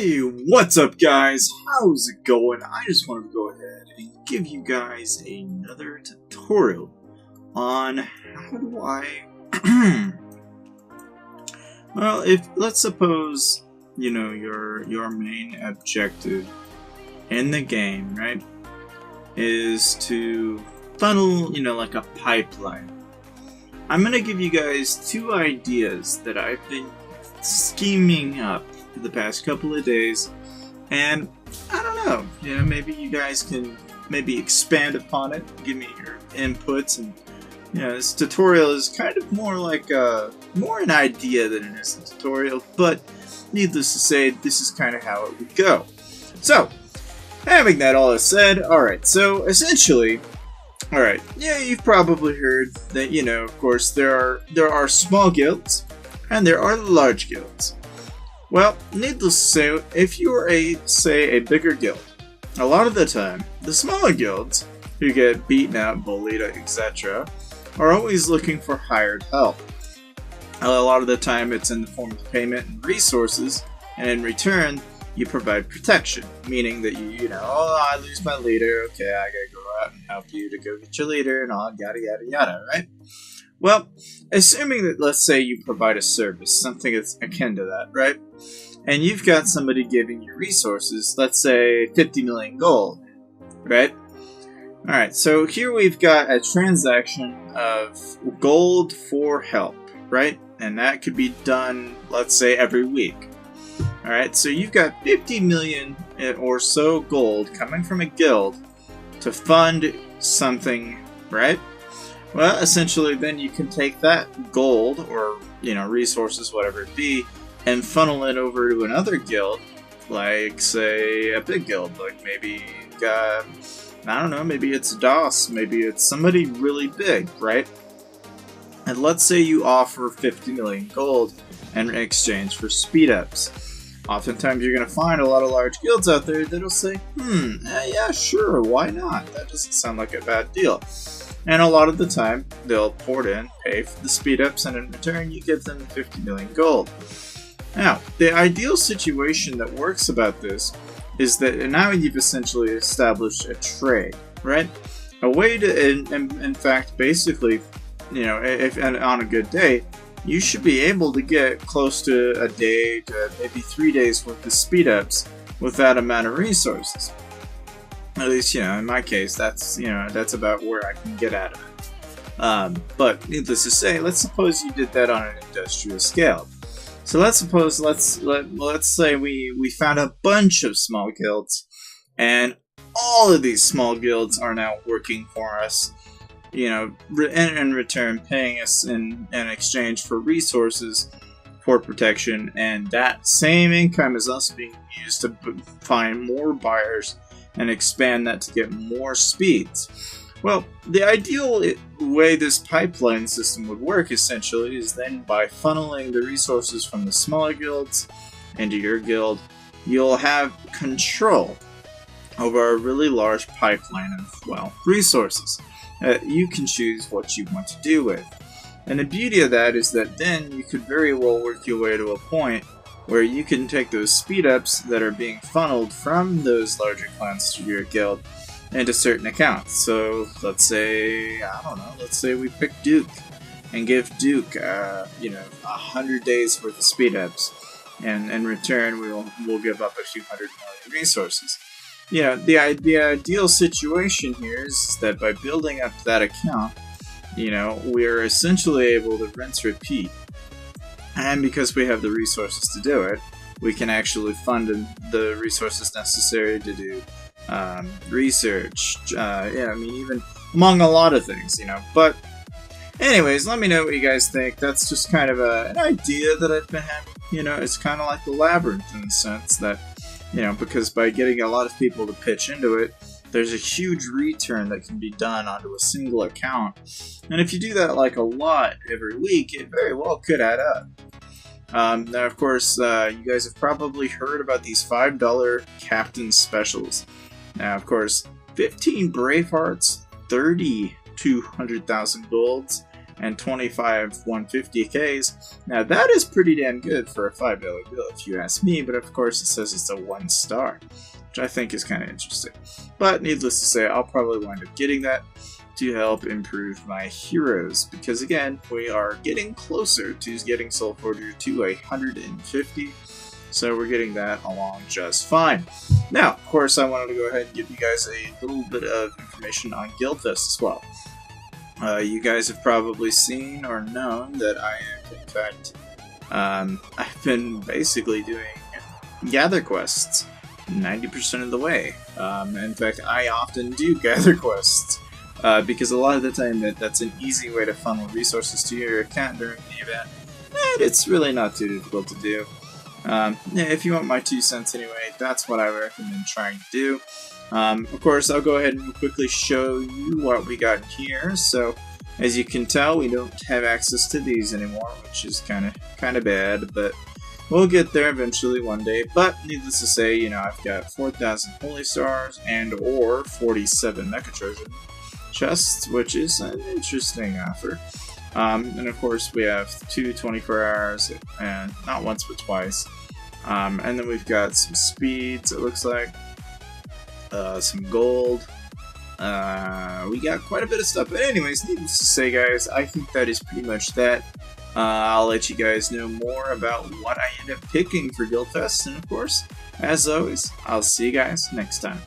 Hey, what's up guys? How's it going? I just wanted to go ahead and give you guys another tutorial on how do I well, if let's suppose, you know, your main objective in the game, right, is to funnel, you know, like a pipeline. I'm gonna give you guys two ideas that I've been scheming up for the past couple of days, and I don't know, you know, maybe you guys can maybe expand upon it, give me your inputs, and you know, this tutorial is kind of more like more an idea than it is a tutorial, but needless to say, this is kind of how it would go. So, having that all said, alright, so essentially, alright, yeah, you've probably heard that, you know, of course, there are small guilds, and there are large guilds. Well, needless to say, if you're say, a bigger guild, a lot of the time, the smaller guilds, who get beaten out, bullied, etc., are always looking for hired help. A lot of the time, it's in the form of payment and resources, and in return, you provide protection, meaning that you know, oh, I lose my leader, okay, I gotta go out and help you to go get your leader, and all, yada yada yada, right? Well, assuming that, let's say, you provide a service, something that's akin to that, right? And you've got somebody giving you resources, let's say 50 million gold, right? Alright, so here we've got a transaction of gold for help, right? And that could be done, let's say, every week. Alright, so you've got 50 million or so gold coming from a guild to fund something, right? Well, essentially, then you can take that gold, or, you know, resources, whatever it be, and funnel it over to another guild, like, say, a big guild, like maybe, I don't know, maybe it's DOS, maybe it's somebody really big, right? And let's say you offer 50 million gold in exchange for speed-ups. Oftentimes you're going to find a lot of large guilds out there that'll say, yeah, sure, why not? That doesn't sound like a bad deal. And a lot of the time, they'll port in, pay for the speed-ups, and in return, you give them 50 million gold. Now, the ideal situation that works about this is that now you've essentially established a trade, right? A way to, in fact, basically, you know, if and on a good day, you should be able to get close to a day to maybe 3 days worth of speed-ups with that amount of resources. At least, you know, in my case, that's, you know, that's about where I can get out of it. But needless to say, let's suppose you did that on an industrial scale. So let's suppose, let's say we found a bunch of small guilds, and all of these small guilds are now working for us, you know, in return paying us in exchange for resources, for protection, and that same income is also being used to find more buyers and expand that to get more speeds. Well, the ideal way this pipeline system would work, essentially, is then by funneling the resources from the smaller guilds into your guild, you'll have control over a really large pipeline of, well, resources. You can choose what you want to do with. And the beauty of that is that then you could very well work your way to a point where you can take those speed-ups that are being funneled from those larger clans to your guild into certain accounts. So let's say, I don't know, let's say we pick Duke and give Duke, you know, 100 days worth of speed-ups, and in return we'll give up a few hundred million resources. You know, the ideal situation here is that by building up that account, you know, we're essentially able to rinse repeat. And because we have the resources to do it, we can actually fund the resources necessary to do research, yeah, I mean, even among a lot of things, you know. But anyways, let me know what you guys think. That's just kind of an idea that I've been having. You know, it's kind of like the labyrinth in the sense that, you know, because by getting a lot of people to pitch into it, there's a huge return that can be done onto a single account. And if you do that like a lot every week, it very well could add up. Now, of course, you guys have probably heard about these $5 captain specials. Now, of course, 15 Bravehearts, 30 200,000 golds, and 25 150Ks. Now that is pretty damn good for a $5 bill if you ask me, but of course it says it's a 1 star, which I think is kind of interesting. But needless to say, I'll probably wind up getting that to help improve my heroes, because again, we are getting closer to getting Soul Forger to 150, so we're getting that along just fine. Now, of course, I wanted to go ahead and give you guys a little bit of information on Guildfest as well. You guys have probably seen or known that I am, in fact, I've been basically doing gather quests 90% of the way. In fact, I often do gather quests because a lot of the time that's an easy way to funnel resources to your account during the event, and it's really not too difficult to do. Yeah, if you want my 2 cents anyway, that's what I recommend trying to do. Of course, I'll go ahead and quickly show you what we got here. So, as you can tell, we don't have access to these anymore, which is kind of bad, but we'll get there eventually one day. But needless to say, you know, I've got 4,000 Holy Stars and or 47 Mecha Trojan chests, which is an interesting offer. And of course, we have 2 24 hours, and not once but twice. And then we've got some speeds, it looks like. Some gold. We got quite a bit of stuff. But anyways, needless to say, guys, I think that is pretty much that. I'll let you guys know more about what I end up picking for Guildfest. And of course, as always, I'll see you guys next time.